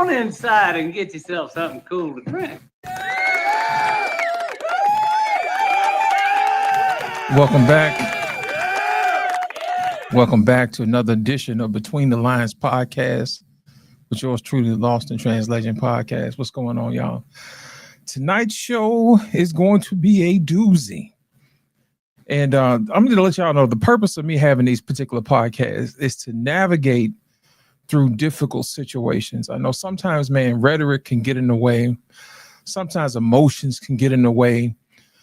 on inside and get yourself something cool to drink. Welcome back. Welcome back to another edition of Between the Lines podcast with yours truly, Lost in Translation podcast. What's going on, y'all? Tonight's show is going to be a doozy. And I'm going to let y'all know the purpose of me having these particular podcasts is to navigate through difficult situations. I know sometimes, man, rhetoric can get in the way. Sometimes emotions can get in the way.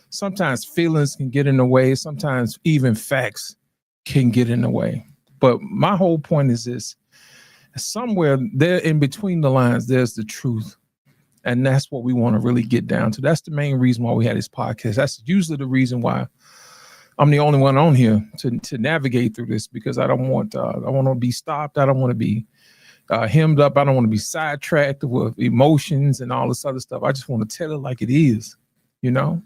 Sometimes feelings can get in the way. Sometimes even facts can get in the way. But my whole point is this. Somewhere there in between the lines, there's the truth. And that's what we want to really get down to. That's the main reason why we had this podcast. That's usually the reason why I'm the only one on here to navigate through this, because I don't want to be stopped. I don't want to be hemmed up. I don't want to be sidetracked with emotions and all this other stuff. I just want to tell it like it is, you know,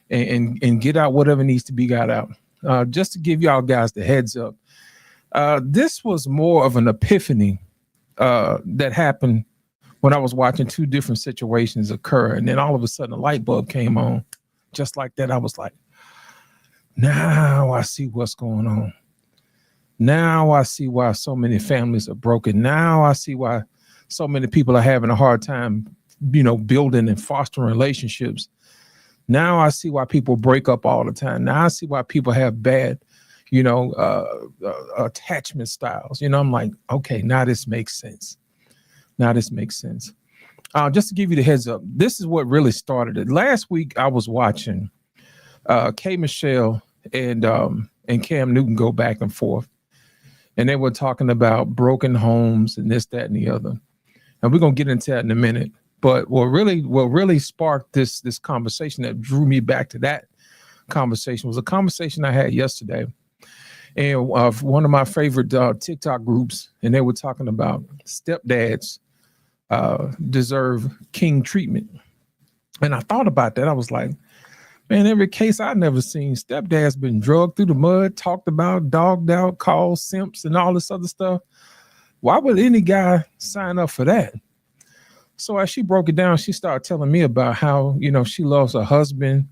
and get out whatever needs to be got out. Just to give y'all guys the heads up, this was more of an epiphany that happened when I was watching two different situations occur. And then all of a sudden a light bulb came on just like that. I was like, now I see what's going on. Now I see why so many families are broken. Now I see why so many people are having a hard time, you know, building and fostering relationships. Now I see why people break up all the time. Now I see why people have bad, you know, attachment styles. You know, I'm like, okay, now this makes sense. Now this makes sense. Just to give you the heads up, this is what really started it. Last week I was watching K. Michelle and Cam Newton go back and forth, and they were talking about broken homes and this, that, and the other. And we're gonna get into that in a minute. But what really sparked this conversation that drew me back to that conversation was a conversation I had yesterday, and one of my favorite TikTok groups, and they were talking about stepdads deserve king treatment. And I thought about that. I was like, man, every case I've never seen, stepdad's been drugged through the mud, talked about, dogged out, called simps and all this other stuff. Why would any guy sign up for that? So as she broke it down, she started telling me about how, you know, she loves her husband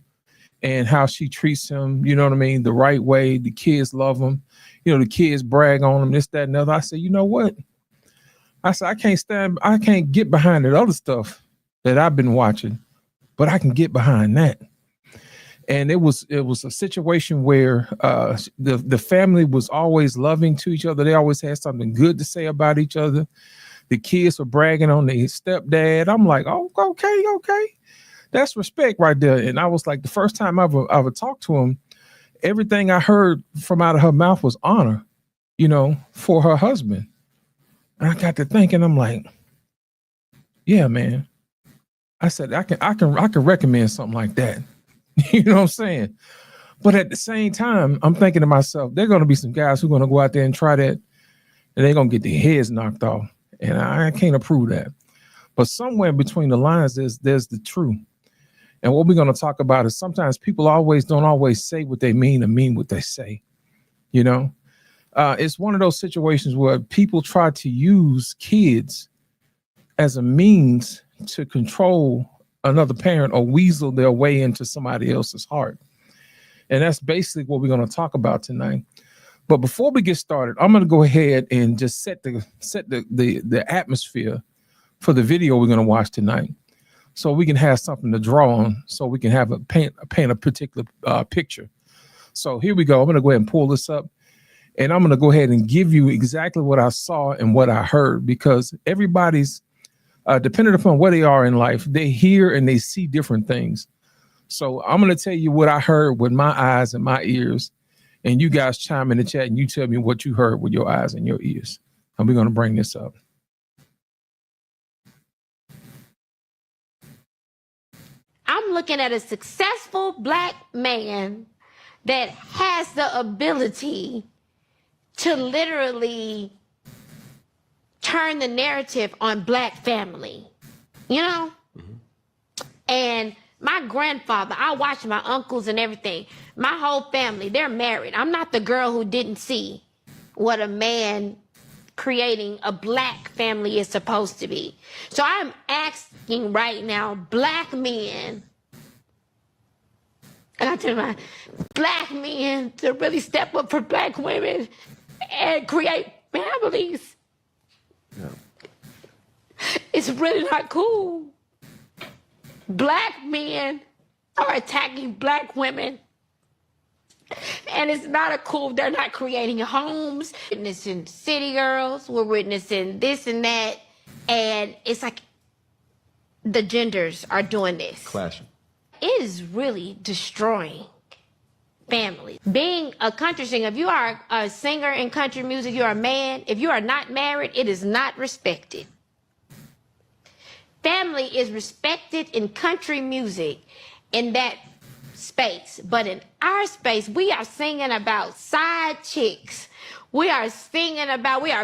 and how she treats him, you know what I mean, the right way. The kids love him. You know, the kids brag on him, this, that, and the other. I said, you know what? I said, I can't get behind that other stuff that I've been watching, but I can get behind that. And it was a situation where the family was always loving to each other. They always had something good to say about each other. The kids were bragging on their stepdad. I'm like, oh, okay. That's respect right there. And I was like, the first time I ever talked to him, everything I heard from out of her mouth was honor, you know, for her husband. And I got to thinking, I'm like, yeah, man. I said, I can recommend something like that. You know what I'm saying? But at the same time, I'm thinking to myself, there are going to be some guys who are going to go out there and try that, and they're going to get their heads knocked off. And I can't approve that. But somewhere between the lines, there's the truth. And what we're going to talk about is sometimes people don't always say what they mean or mean what they say. You know, it's one of those situations where people try to use kids as a means to control another parent or weasel their way into somebody else's heart. And that's basically what we're going to talk about tonight. But before we get started, I'm going to go ahead and just set the atmosphere for the video we're going to watch tonight, so we can have something to draw on, so we can have paint a particular picture. So here we go. I'm going to go ahead and pull this up, and I'm going to go ahead and give you exactly what I saw and what I heard, because everybody's depending upon where they are in life, they hear and they see different things. So I'm going to tell you what I heard with my eyes and my ears, and you guys chime in the chat and you tell me what you heard with your eyes and your ears. And we're going to bring this up. I'm looking at a successful Black man that has the ability to literally turn the narrative on Black family, you know? Mm-hmm. And my grandfather, I watched my uncles and everything. My whole family, they're married. I'm not the girl who didn't see what a man creating a black family is supposed to be. So I'm asking right now, black men, and I tell my black men to really step up for black women and create families. Yeah. It's really not cool. Black men are attacking black women. And it's not a cool, they're not creating homes. We're witnessing city girls, we're witnessing this and that. And it's like the genders are doing this. Clashing. It is really destroying families. Being a country singer, if you are a singer in country music, you're a man. If you are not married, it is not respected. Family is respected in country music in that space. But in our space, we are singing about side chicks. We are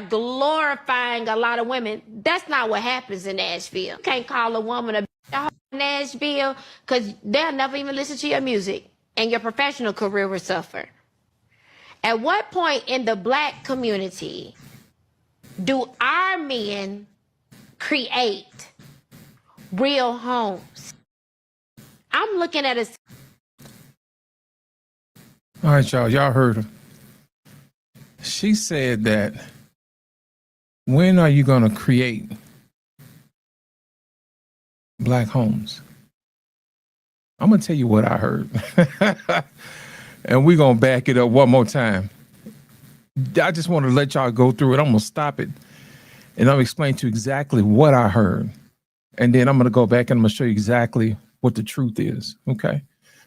glorifying a lot of women. That's not what happens in Nashville. You can't call a woman a bitch in Nashville because they'll never even listen to your music and your professional career will suffer. At what point in the black community do our men create real homes? I'm looking at a... All right, y'all heard her. She said that, when are you going to create black homes? I'm going to tell you what I heard. And we're going to back it up one more time. I just want to let y'all go through it. I'm going to stop it. And I'll explain to you exactly what I heard. And then I'm going to go back and I'm going to show you exactly what the truth is. Okay?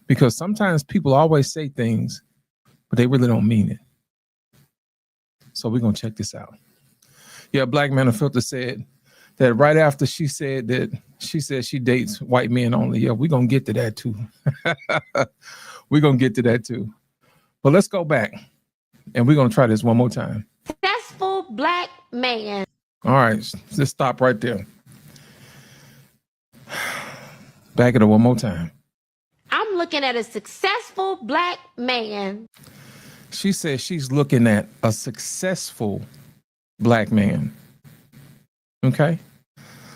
Because sometimes people always say things, but they really don't mean it. So we're going to check this out. Yeah, Black Man of Filter said that right after she said she dates white men only. Yeah, we're going to get to that too. We're going to get to that too. But let's go back and we're going to try this one more time. Successful black man. All right, just stop right there. Back it up one more time. I'm looking at a successful black man. She says she's looking at a successful black man. Okay?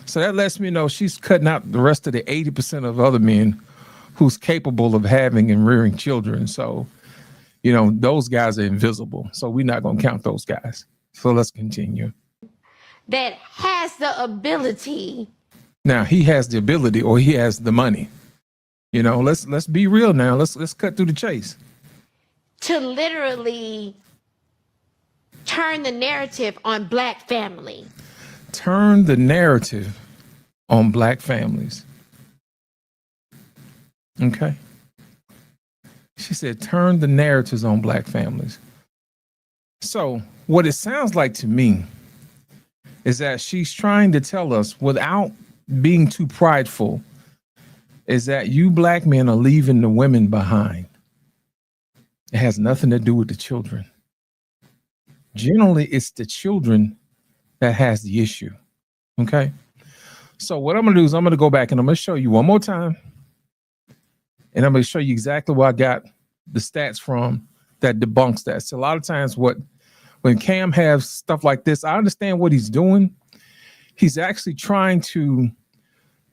So that lets me know she's cutting out the rest of the 80% of other men who's capable of having and rearing children. So, you know, those guys are invisible. So we're not going to count those guys. So let's continue. That has the ability. Now, he has the ability or he has the money. You know, let's be real now. Let's cut through the chase. To literally turn the narrative on black family. Turn the narrative on black families. Okay. She said, turn the narratives on black families. So what it sounds like to me is that she's trying to tell us, without being too prideful, is that you black men are leaving the women behind. It has nothing to do with the children. Generally, it's the children that has the issue. Okay. So what I'm going to do is I'm going to go back and I'm going to show you one more time. And I'm going to show you exactly where I got the stats from that debunks that. So a lot of times when Cam has stuff like this, I understand what he's doing. He's actually trying to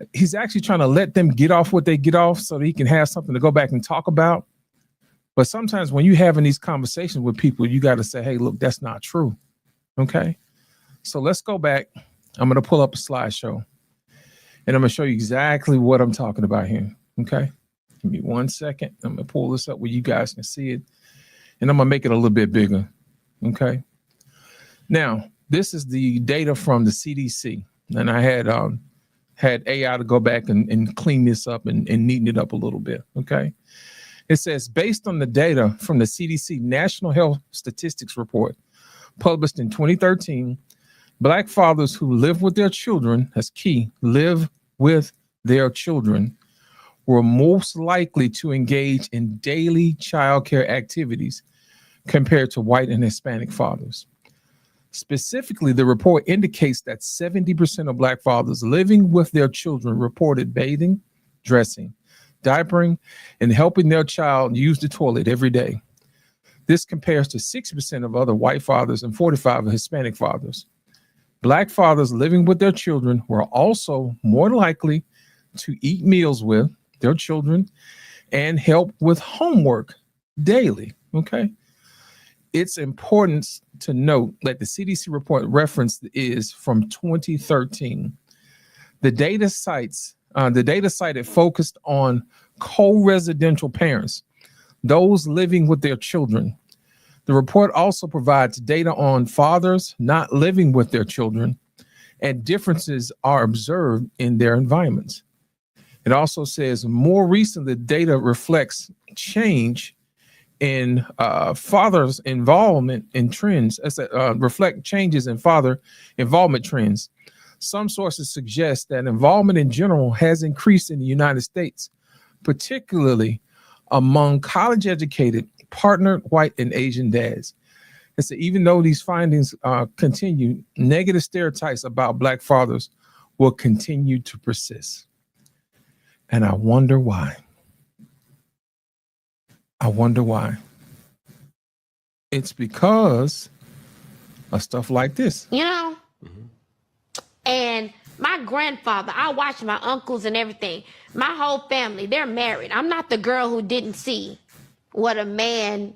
let them get off what they get off so that he can have something to go back and talk about. But sometimes when you're having these conversations with people, you got to say, hey, look, that's not true. Okay. So let's go back. I'm going to pull up a slideshow and I'm going to show you exactly what I'm talking about here. Okay. Give me 1 second. I'm going to pull this up where you guys can see it and I'm going to make it a little bit bigger. Okay. Now, this is the data from the CDC. And I had AI to go back and clean this up and neaten it up a little bit. Okay. It says, based on the data from the CDC National Health Statistics Report published in 2013, Black fathers who live with their children, that's key, live with their children, were most likely to engage in daily childcare activities compared to white and Hispanic fathers. Specifically, the report indicates that 70% of Black fathers living with their children reported bathing, dressing, diapering, and helping their child use the toilet every day. This compares to 60% of other white fathers and 45% of Hispanic fathers. Black fathers living with their children were also more likely to eat meals with their children and help with homework daily. Okay. It's important to note that the CDC report referenced is from 2013. The data cited focused on co-residential parents, those living with their children. The report also provides data on fathers not living with their children, and differences are observed in their environments. It also says more recently, data reflects change in fathers' involvement in trends, reflect changes in father involvement trends. Some sources suggest that involvement in general has increased in the United States, particularly among college-educated, partnered white and Asian dads. And so even though these findings continue, negative stereotypes about Black fathers will continue to persist. And I wonder why. I wonder why. It's because of stuff like this. You know? And my grandfather, I watch my uncles and everything. My whole family, they're married. I'm not the girl who didn't see what a man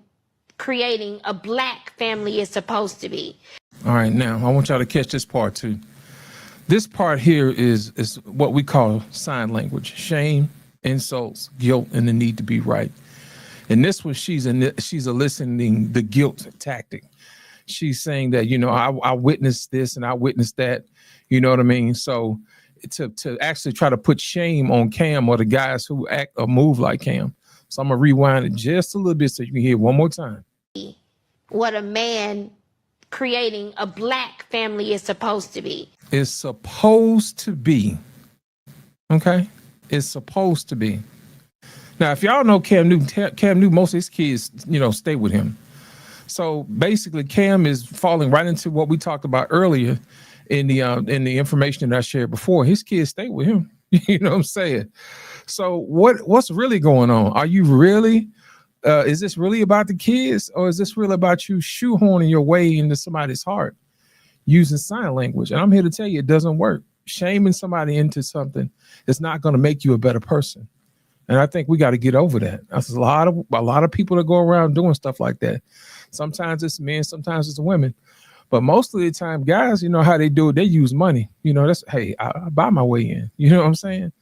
creating a Black family is supposed to be. All right, now I want y'all to catch this part too. This part here is what we call sign language: shame, insults, guilt, and the need to be right. And this one, she's eliciting the guilt tactic. She's saying that, you know, I witnessed this and I witnessed that. You know what I mean? So to actually try to put shame on Cam or the guys who act or move like Cam. So I'm gonna rewind it just a little bit so you can hear it one more time. What a man creating a Black family is supposed to be. It's supposed to be. Okay? It's supposed to be. Now, if y'all know Cam Newton, most of his kids, you know, stay with him. So basically, Cam is falling right into what we talked about earlier in the information that I shared before. His kids stay with him. You know what I'm saying? So what's really going on? Are you really, is this really about the kids, or is this really about you shoehorning your way into somebody's heart using sign language? And I'm here to tell you, it doesn't work. Shaming somebody into something is not going to make you a better person. And I think we got to get over that. There's a lot of people that go around doing stuff like that. Sometimes it's men, sometimes it's women. But most of the time, guys, you know how they do it. They use money. You know, that's, hey, I buy my way in. You know what I'm saying?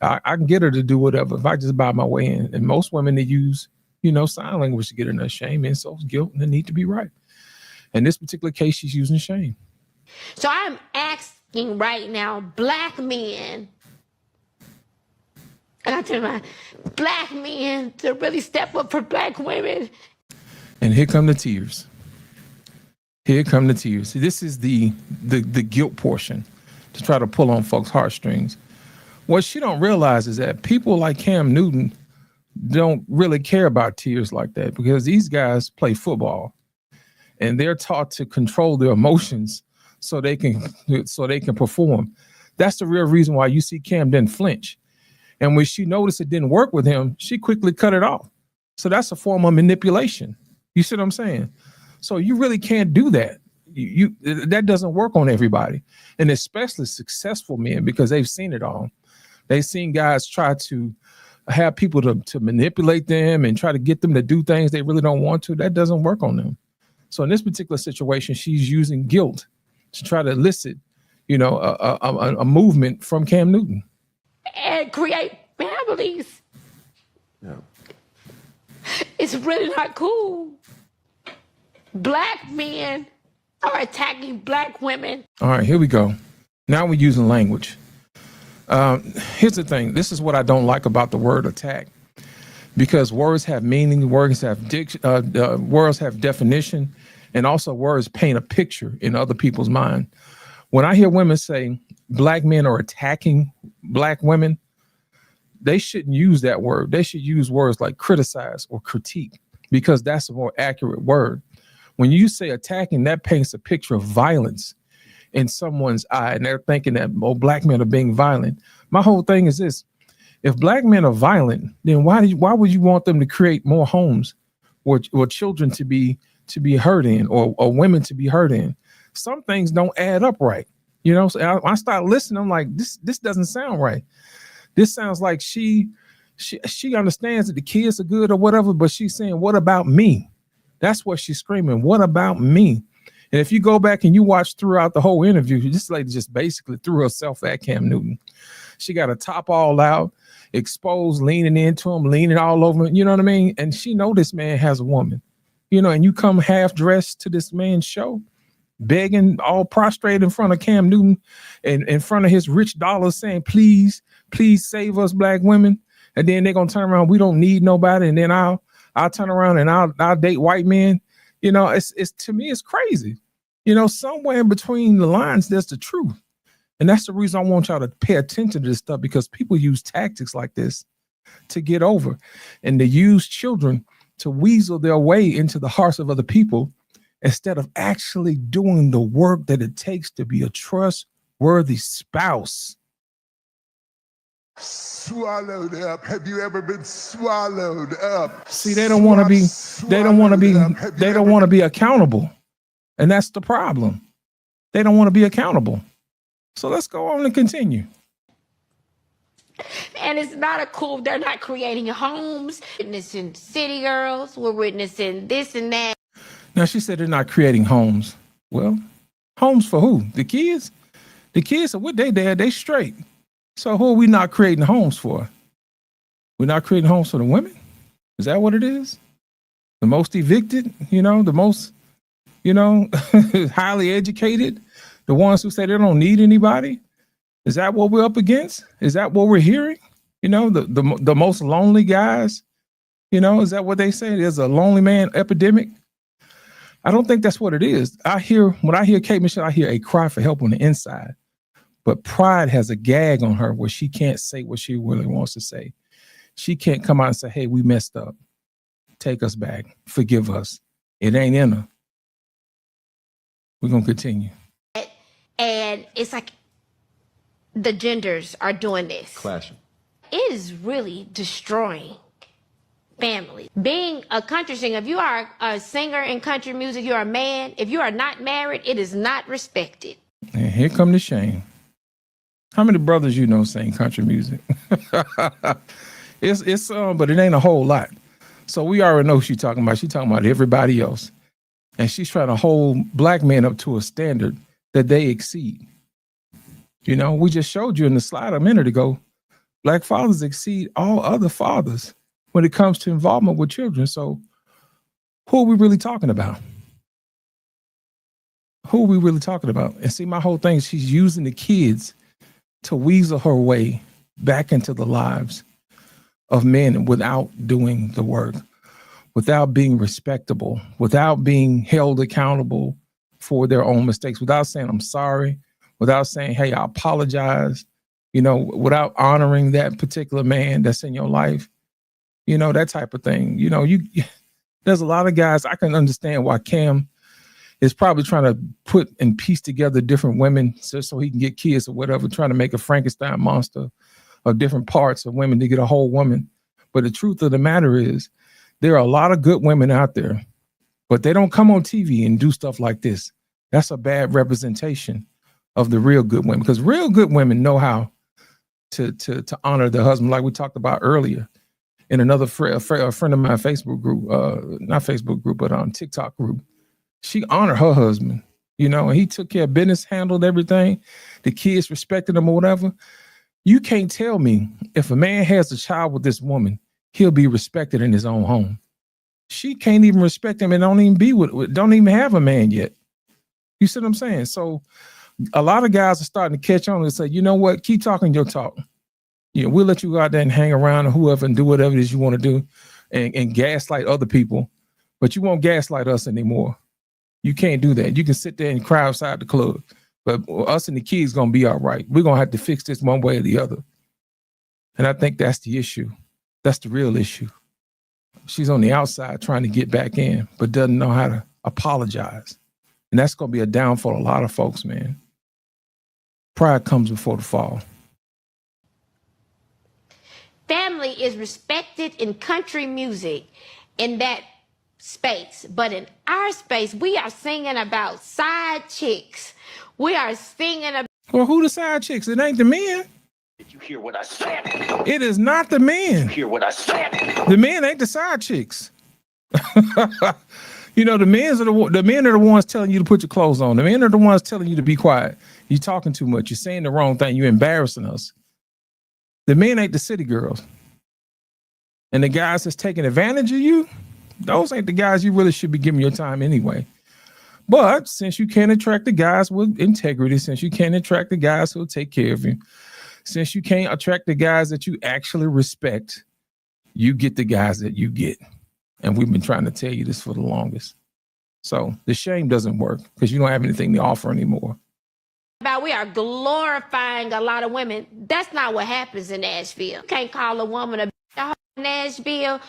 I can get her to do whatever if I just buy my way in. And most women, they use, you know, sign language to get her in shame, insults, guilt, and the need to be right. In this particular case, she's using shame. So I'm asking right now, Black men, and I tell my Black men to really step up for Black women. And here come the tears. Here come the tears. See, this is the guilt portion to try to pull on folks' heartstrings. What she don't realize is that people like Cam Newton don't really care about tears like that, because these guys play football and they're taught to control their emotions so they can perform. That's the real reason why you see Cam didn't flinch. And when she noticed it didn't work with him, she quickly cut it off. So that's a form of manipulation. You see what I'm saying? So you really can't do that. That doesn't work on everybody, and especially successful men, because they've seen it all. They've seen guys try to have people to manipulate them and try to get them to do things they really don't want to. That doesn't work on them. So in this particular situation, she's using guilt to try to elicit, you know, a movement from Cam Newton. And create families. Yeah. It's really not cool. Black men are attacking Black women. All right, here we go. Now we're using language. Here's the thing. This is what I don't like about the word attack, because words have meaning, words have definition, and also words paint a picture in other people's mind. When I hear women say Black men are attacking Black women, they shouldn't use that word. They should use words like criticize or critique, because that's a more accurate word. When you say attacking, that paints a picture of violence in someone's eye, and they're thinking that, oh, Black men are being violent. My whole thing is this: if Black men are violent, then why would you want them to create more homes or children to be hurt in, or women to be hurt in. Some things don't add up right. You know, so I start listening. I'm like, this doesn't sound right. This sounds like she understands that the kids are good or whatever, but she's saying, what about me? That's what she's screaming. What about me? And if you go back and you watch throughout the whole interview, this lady just basically threw herself at Cam Newton. She got a top all out, exposed, leaning into him, leaning all over him, you know what I mean? And she know this man has a woman, you know, and you come half dressed to this man's show, begging, all prostrate in front of Cam Newton and in front of his rich dollars, saying, please save us black women. And then they're gonna turn around, we don't need nobody, and then I'll turn around and I'll date white men. You know, it's to me, it's crazy. You know, somewhere in between the lines, there's the truth. And that's the reason I want y'all to pay attention to this stuff, because people use tactics like this to get over, and to use children to weasel their way into the hearts of other people, instead of actually doing the work that it takes to be a trustworthy spouse. Swallowed up. Have you ever been swallowed up? See, they don't want to be accountable. And that's the problem. They don't want to be accountable. So let's go on and continue. And it's not a cool, they're not creating homes, witnessing city girls, we're witnessing this and that. Now, she said they're not creating homes. Well, homes for who? The kids? The kids are with their dad, they straight. So who are we not creating homes for? We're not creating homes for the women? Is that what it is? The most evicted, you know, the most, you know, highly educated, the ones who say they don't need anybody? Is that what we're up against? Is that what we're hearing? You know, the most lonely guys, you know, is that what they say? There's a lonely man epidemic. I don't think that's what it is. When I hear Kate Michelle, I hear a cry for help on the inside. But pride has a gag on her where she can't say what she really wants to say. She can't come out and say, hey, we messed up. Take us back. Forgive us. It ain't in her. We're going to continue. And it's like the genders are doing this. Clashing. It is really destroying families. Being a country singer, if you are a singer in country music, you're a man. If you are not married, it is not respected. And here come the shame. How many brothers you know sing country music? It's but it ain't a whole lot. So we already know who she's talking about. She's talking about everybody else. And she's trying to hold black men up to a standard that they exceed. You know, we just showed you in the slide a minute ago, black fathers exceed all other fathers when it comes to involvement with children. So who are we really talking about? Who are we really talking about? And see, my whole thing is she's using the kids to weasel her way back into the lives of men without doing the work, without being respectable, without being held accountable for their own mistakes, without saying, I'm sorry, without saying, hey, I apologize, you know, without honoring that particular man that's in your life, you know, that type of thing. You know, there's a lot of guys, I can understand why Cam is probably trying to put and piece together different women so he can get kids or whatever, trying to make a Frankenstein monster of different parts of women to get a whole woman. But the truth of the matter is there are a lot of good women out there, but they don't come on TV and do stuff like this. That's a bad representation of the real good women, because real good women know how to honor their husband, like we talked about earlier in another a friend of mine Facebook group, not Facebook group, but on TikTok group. She honored her husband, you know, and he took care of business, handled everything. The kids respected him or whatever. You can't tell me if a man has a child with this woman, he'll be respected in his own home. She can't even respect him and don't even have a man yet. You see what I'm saying? So a lot of guys are starting to catch on and say, you know what, keep talking your talk. You know, we'll let you go out there and hang around and whoever and do whatever it is you want to do and gaslight other people, but you won't gaslight us anymore. You can't do that. You can sit there and cry outside the club, but us and the kids going to be all right. We're going to have to fix this one way or the other. And I think that's the issue. That's the real issue. She's on the outside trying to get back in, but doesn't know how to apologize. And that's going to be a downfall of a lot of folks, man. Pride comes before the fall. Family is respected in country music in that space. But in our space, we are singing about side chicks. We are singing about. Well, who the side chicks? It ain't the men. Did you hear what I said? It is not the men. Hear what I said? The men ain't the side chicks. You know, the men are the ones telling you to put your clothes on. The men are the ones telling you to be quiet. You're talking too much. You're saying the wrong thing. You're embarrassing us. The men ain't the city girls. And the guys that's taking advantage of you, those ain't the guys you really should be giving your time anyway. But since you can't attract the guys with integrity, since you can't attract the guys who'll take care of you, since you can't attract the guys that you actually respect, you get the guys that you get. And we've been trying to tell you this for the longest. So the shame doesn't work because you don't have anything to offer anymore. We are glorifying a lot of women. That's not what happens in Nashville. You can't call a woman a bitch in Nashville.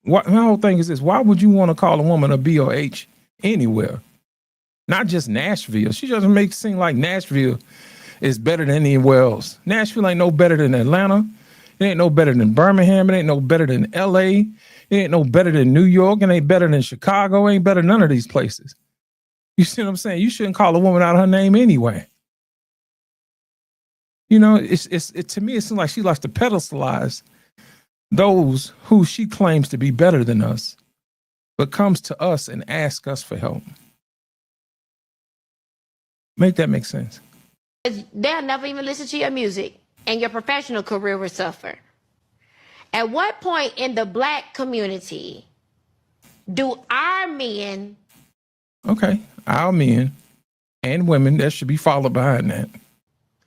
My whole thing is this. Why would you want to call a woman a B.O.H. anywhere? Not just Nashville. She doesn't make it seem like Nashville is better than anywhere else. Nashville ain't no better than Atlanta. It ain't no better than Birmingham. It ain't no better than L.A. It ain't no better than New York. It ain't better than Chicago. It ain't better than none of these places. You see what I'm saying? You shouldn't call a woman out of her name anyway. You know, it to me, it seems like she likes to pedestalize those who she claims to be better than us, but comes to us and asks us for help. Make that make sense? They'll never even listen to your music, and your professional career will suffer. At what point in the Black community do our men... Okay, our men and women, that should be followed behind that.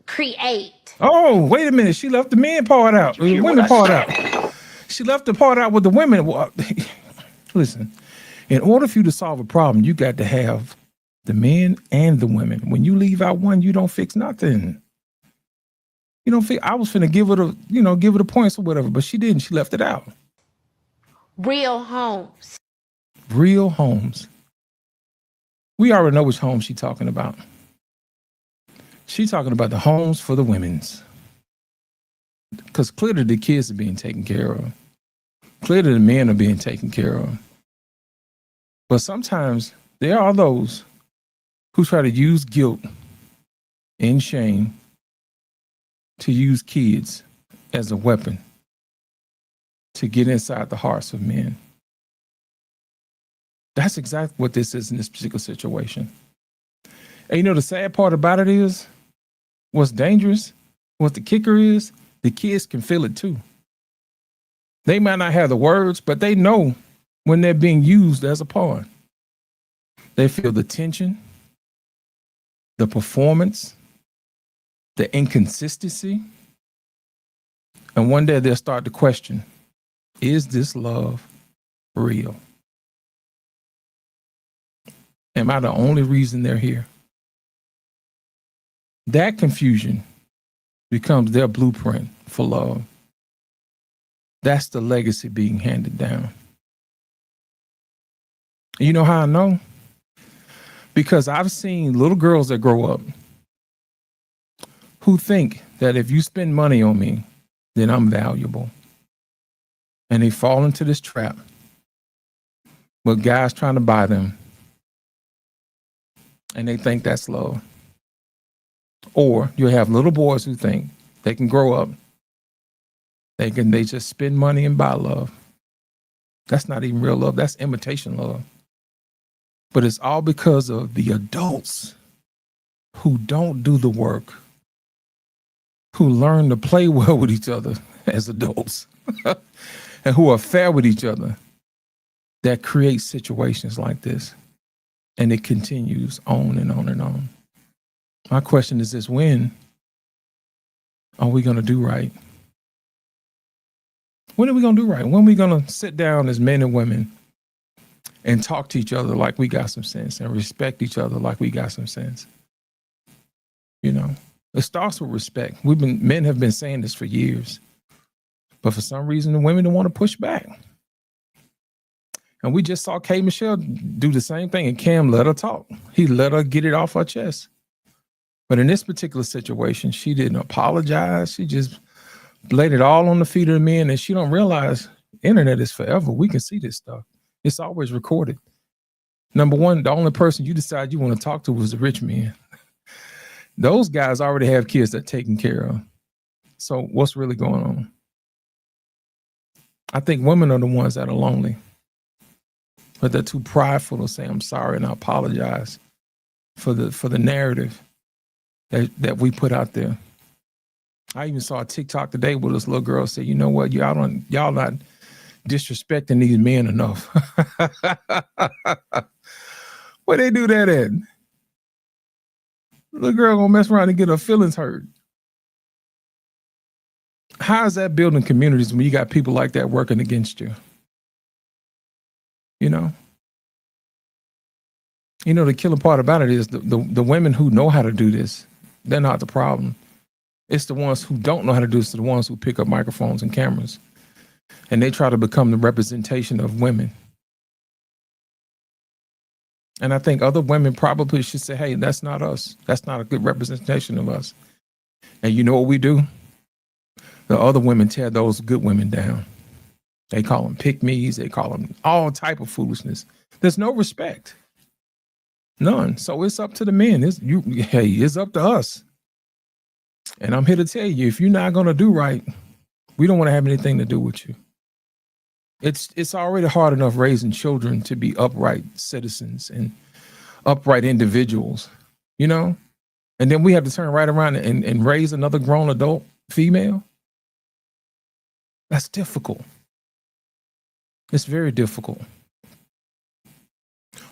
...create? Oh, wait a minute. She left the men part out. The women part out. She left the part out with the women. Well, listen, in order for you to solve a problem, you got to have the men and the women. When you leave out one, you don't fix nothing. You don't fix. I was finna give her the points or whatever, but she didn't. She left it out. Real homes. Real homes. We already know which home she's talking about. She's talking about the homes for the women's. Because clearly the kids are being taken care of. Clearly the men are being taken care of. But sometimes there are those who try to use guilt and shame to use kids as a weapon to get inside the hearts of men. That's exactly what this is in this particular situation. And you know, the sad part about it is, what's dangerous, what the kicker is, the kids can feel it too. They might not have the words, but they know when they're being used as a pawn. They feel the tension, the performance, the inconsistency. And one day they'll start to question, is this love real? Am I the only reason they're here? That confusion becomes their blueprint for love. That's the legacy being handed down. You know how I know? Because I've seen little girls that grow up who think that if you spend money on me, then I'm valuable. And they fall into this trap with guys trying to buy them. And they think that's love. Or you have little boys who think they can grow up. They just spend money and buy love. That's not even real love. That's imitation love. But it's all because of the adults who don't do the work, who learn to play well with each other as adults, and who are fair with each other, that create situations like this. And it continues on and on and on. My question is this: when are we going to do right? When are we going to do right? When are we going to sit down as men and women and talk to each other like we got some sense and respect each other like we got some sense? You know, it starts with respect. Men have been saying this for years, but for some reason the women don't want to push back. And we just saw K. Michelle do the same thing, and Cam let her talk. He let her get it off her chest. But in this particular situation, she didn't apologize. She just laid it all on the feet of the men, and she don't realize internet is forever. We can see this stuff. It's always recorded. Number one, the only person you decide you want to talk to was the rich man. Those guys already have kids that taken care of. So what's really going on? I think women are the ones that are lonely, but they're too prideful to say, I'm sorry and I apologize for the narrative that we put out there. I even saw a TikTok today where this little girl said, you know what, y'all not disrespecting these men enough. Where they do that at? Little girl gonna mess around and get her feelings hurt. How is that building communities when you got people like that working against you? You know, the killing part about it is the women who know how to do this, they're not the problem. It's the ones who don't know how to do this, the ones who pick up microphones and cameras, and they try to become the representation of women. And I think other women probably should say, hey, that's not us. That's not a good representation of us. And you know what we do? The other women tear those good women down. They call them pick-me's. They call them all type of foolishness. There's no respect. None. So it's up to the men. It's up to us. And I'm here to tell you, if you're not going to do right, we don't want to have anything to do with you. It's already hard enough raising children to be upright citizens and upright individuals, and then we have to turn right around and raise another grown adult female. That's difficult. It's very difficult.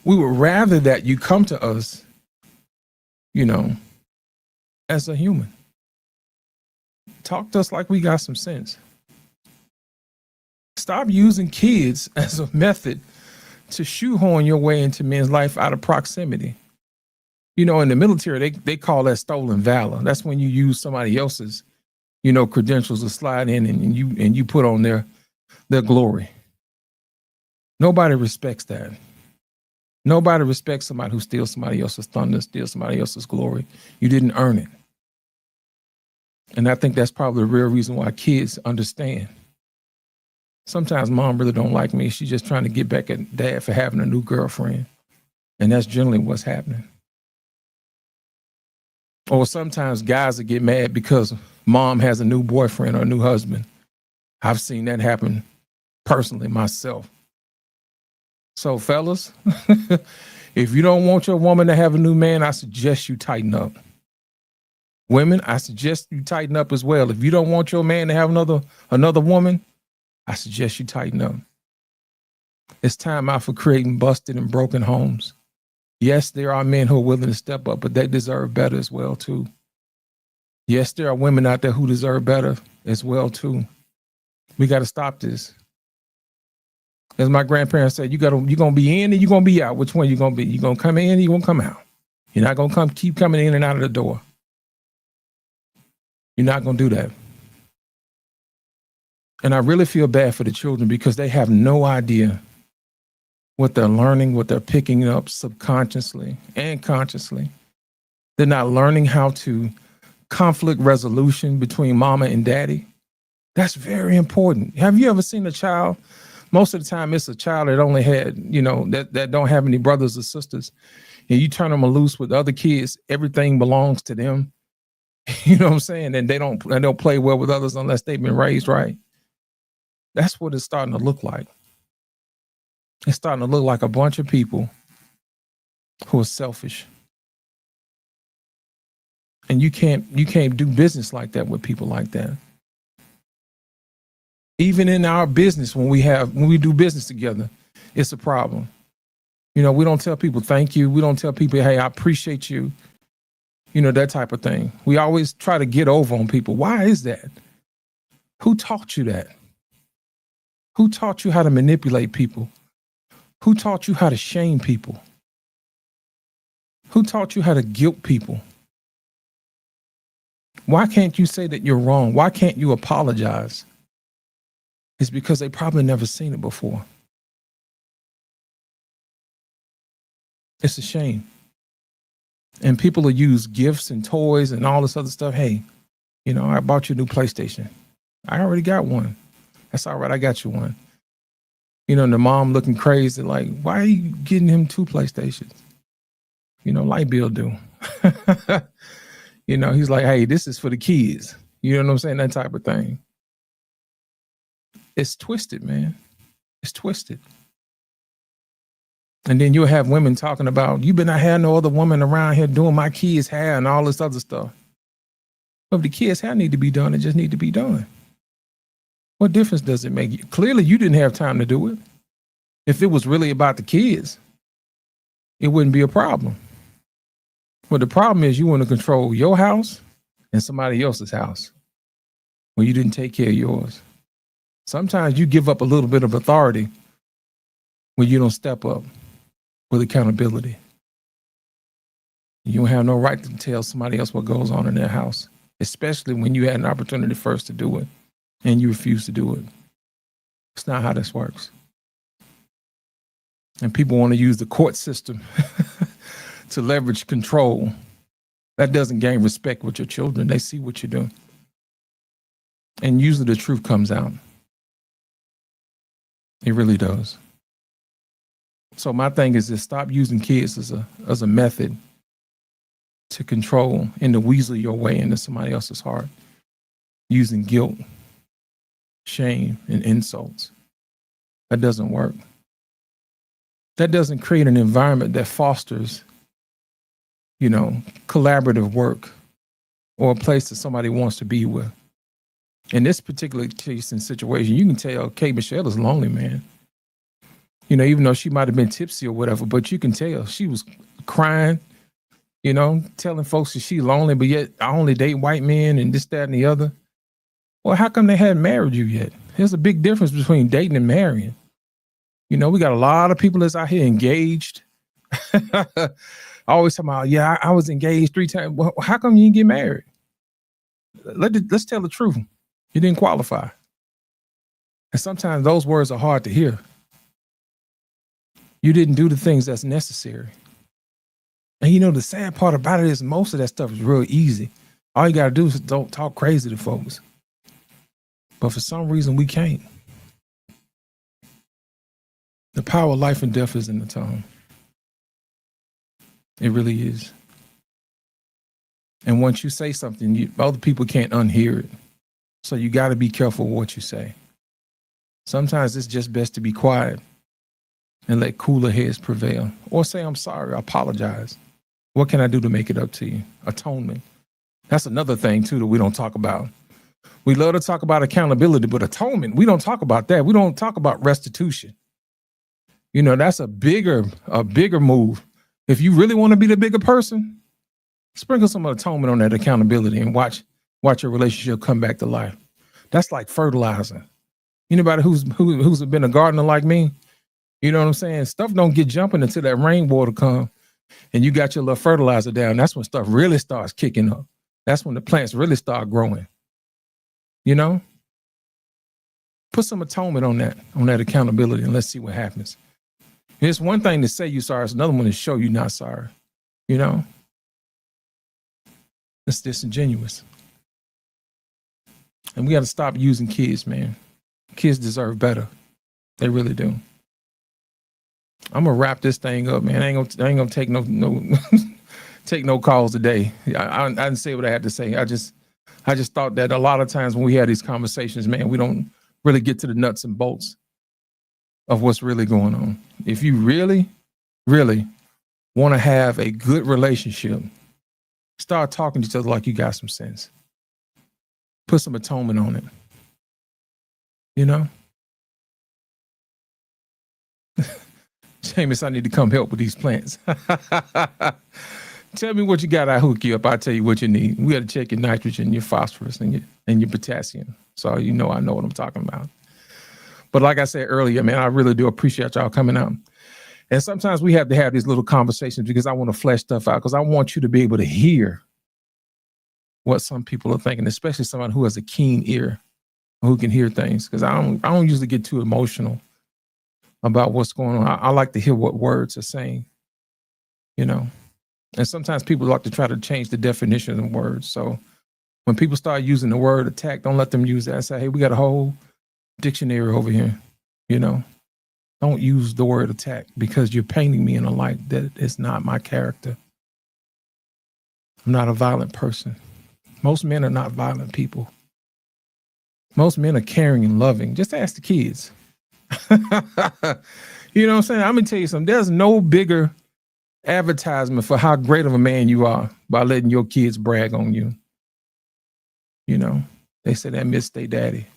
We would rather that you come to us, as a human. Talk to us like we got some sense. Stop using kids as a method to shoehorn your way into men's life out of proximity. In the military, they call that stolen valor. That's when you use somebody else's, credentials to slide in and you put on their glory. Nobody respects that. Nobody respects somebody who steals somebody else's thunder, steals somebody else's glory. You didn't earn it. And I think that's probably the real reason why kids understand. Sometimes mom really don't like me. She's just trying to get back at dad for having a new girlfriend. And that's generally what's happening. Or sometimes guys will get mad because mom has a new boyfriend or a new husband. I've seen that happen personally myself. So fellas, if you don't want your woman to have a new man, I suggest you tighten up. Women, I suggest you tighten up as well. If you don't want your man to have another woman, I suggest you tighten up. It's time out for creating busted and broken homes. Yes, there are men who are willing to step up, but they deserve better as well, too. Yes, there are women out there who deserve better as well, too. We got to stop this. As my grandparents said, you're going to be in and you're going to be out. Which one you going to be? You going to come in or you going to come out? You're not going to keep coming in and out of the door. You're not going to do that. And I really feel bad for the children because they have no idea what they're learning, what they're picking up subconsciously and consciously. They're not learning how to conflict resolution between mama and daddy. That's very important. Have you ever seen a child? Most of the time it's a child that only had, that don't have any brothers or sisters. And you turn them loose with other kids, everything belongs to them. You know what I'm saying? And they don't play well with others unless they've been raised right. That's what it's starting to look like. It's starting to look like a bunch of people who are selfish. And you can't do business like that with people like that. Even in our business, when we do business together, it's a problem. We don't tell people thank you. We don't tell people, hey, I appreciate you. That type of thing. We always try to get over on people. Why is that? Who taught you that? Who taught you how to manipulate people? Who taught you how to shame people? Who taught you how to guilt people? Why can't you say that you're wrong? Why can't you apologize? It's because they probably never seen it before. It's a shame. And people will use gifts and toys and all this other stuff. Hey, I bought you a new PlayStation. I already got one. That's all right. I got you one. You know, and the mom looking crazy, like, why are you getting him 2 PlayStations? You know, light bill do. You know, he's like, hey, this is for the kids. You know what I'm saying? That type of thing. It's twisted, man. It's twisted. And then you'll have women talking about, you better not have no other woman around here doing my kids' hair and all this other stuff. But if the kids' hair need to be done, it just need to be done. What difference does it make? Clearly, you didn't have time to do it. If it was really about the kids, it wouldn't be a problem. But the problem is you want to control your house and somebody else's house when you didn't take care of yours. Sometimes you give up a little bit of authority when you don't step up with accountability. You don't have no right to tell somebody else what goes on in their house, especially when you had an opportunity first to do it and you refuse to do it. It's not how this works. And people want to use the court system to leverage control. That doesn't gain respect with your children. They see what you're doing. And usually the truth comes out. It really does. So my thing is to stop using kids as a method to control and to weasel your way into somebody else's heart, using guilt, shame, and insults. That doesn't work. That doesn't create an environment that fosters, you know, collaborative work or a place that somebody wants to be with. In this particular case and situation, you can tell Kate Michelle is lonely, man. You know, even though she might have been tipsy or whatever, but you can tell she was crying, you know, telling folks that she's lonely, but yet I only date white men and this, that, and the other. Well, how come they hadn't married you yet? There's a big difference between dating and marrying. You know, we got a lot of people that's out here engaged. I always talk about, yeah, I was engaged 3 times. Well, how come you didn't get married? Let's tell the truth. You didn't qualify. And sometimes those words are hard to hear. You didn't do the things that's necessary. And you know, the sad part about it is most of that stuff is real easy. All you got to do is don't talk crazy to folks. But for some reason, we can't. The power of life and death is in the tongue. It really is. And once you say something, other people can't unhear it. So you got to be careful what you say. Sometimes it's just best to be quiet and let cooler heads prevail. Or say, I'm sorry, I apologize. What can I do to make it up to you? Atonement. That's another thing, too, that we don't talk about. We love to talk about accountability, but atonement, we don't talk about that. We don't talk about restitution. You know, that's a bigger move. If you really want to be the bigger person, sprinkle some atonement on that accountability and watch your relationship come back to life. That's like fertilizer. Anybody who's been a gardener like me, you know what I'm saying? Stuff don't get jumping until that rainwater come and you got your little fertilizer down. That's when stuff really starts kicking up. That's when the plants really start growing. You know? Put some atonement on that accountability and let's see what happens. It's one thing to say you're sorry, it's another one to show you're not sorry. You know? It's disingenuous. And we got to stop using kids, man. Kids deserve better. They really do. I'm gonna wrap this thing up, man. I ain't gonna take no take no calls today. I didn't say what I had to say. I just thought that a lot of times when we have these conversations, man, we don't really get to the nuts and bolts of what's really going on. If you really, really want to have a good relationship, start talking to each other like you got some sense. Put some atonement on it. You know? Seamus, I need to come help with these plants. Tell me what you got. I hook you up. I'll tell you what you need. We got to check your nitrogen, your phosphorus, and your potassium. So you know I know what I'm talking about. But like I said earlier, man, I really do appreciate y'all coming out. And sometimes we have to have these little conversations because I want to flesh stuff out, because I want you to be able to hear what some people are thinking, especially someone who has a keen ear, who can hear things. Because I don't usually get too emotional about what's going on. I like to hear what words are saying, you know. And sometimes people like to try to change the definition of words. So when people start using the word attack, don't let them use that. I say, hey, we got a whole dictionary over here, you know. don't use the word attack because you're painting me in a light that is not my character. I'm not a violent person. Most men are not violent people. Most men are caring and loving. Just ask the kids. You know what I'm saying? I'm going to tell you something. There's no bigger advertisement for how great of a man you are by letting your kids brag on you. You know, they say that miss their daddy.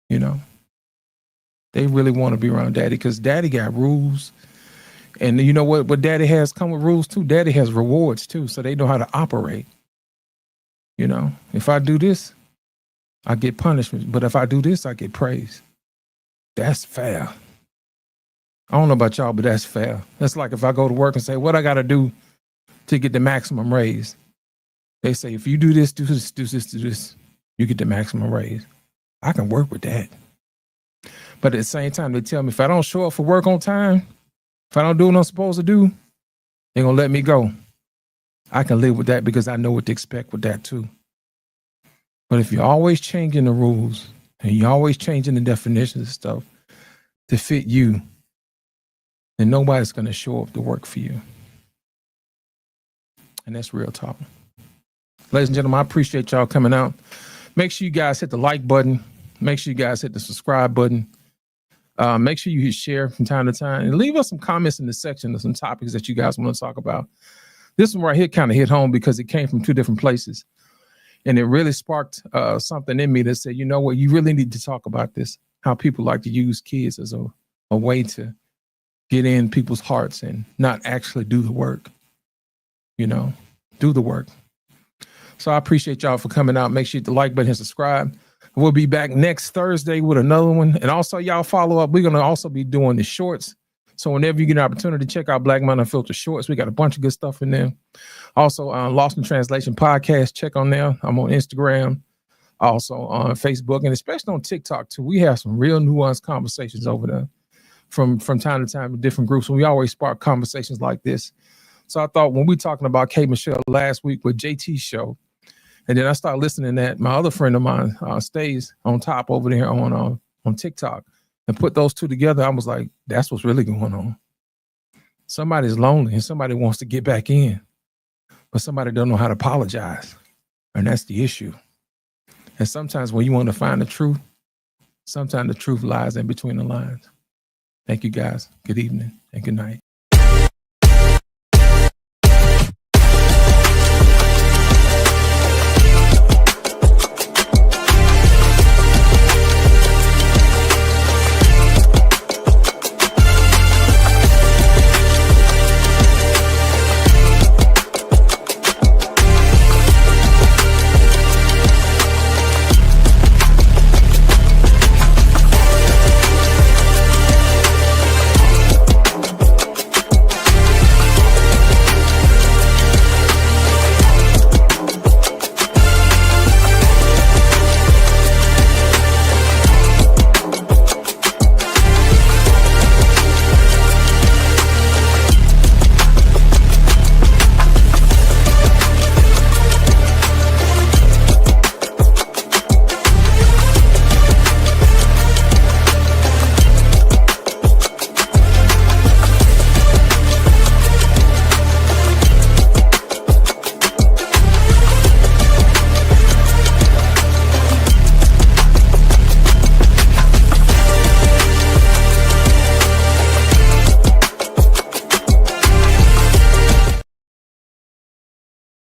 You know, they really want to be around daddy because daddy got rules. And you know what daddy has come with rules too? Daddy has rewards too. So they know how to operate. You know, if I do this, I get punishment. But if I do this, I get praise. That's fair. I don't know about y'all, but that's fair. That's like if I go to work and say, what I got to do to get the maximum raise? They say, if you do this, do this, do this, do this, you get the maximum raise. I can work with that. But at the same time, they tell me if I don't show up for work on time, if I don't do what I'm supposed to do, they're going to let me go. I can live with that because I know what to expect with that too. But if you're always changing the rules and you're always changing the definitions of stuff to fit you, then nobody's going to show up to work for you. And that's real talk. Ladies and gentlemen, I appreciate y'all coming out. Make sure you guys hit the like button. Make sure you guys hit the subscribe button. Make sure you hit share from time to time and leave us some comments in the section of some topics that you guys want to talk about. This one right here kind of hit home because it came from two different places. And it really sparked something in me that said, you know what, you really need to talk about this, how people like to use kids as a way to get in people's hearts and not actually do the work, you know, do the work. So I appreciate y'all for coming out. Make sure you hit the like button and subscribe. We'll be back next Thursday with another one. And also, y'all follow up. We're going to also be doing the shorts. So whenever you get an opportunity to check out Black Man Unfiltered Shorts, we got a bunch of good stuff in there. Also, Lost in Translation podcast, check on there. I'm on Instagram, also on Facebook, and especially on TikTok too. We have some real nuanced conversations over there from time to time with different groups. And we always spark conversations like this. So I thought when we were talking about K. Michelle last week with JT's show, and then I started listening to that, my other friend of mine stays on top over there on TikTok, and put those two together. I was like, that's what's really going on. Somebody's lonely and somebody wants to get back in, but somebody don't know how to apologize. And that's the issue. And sometimes when you want to find the truth, sometimes the truth lies in between the lines. Thank you guys. Good evening and good night.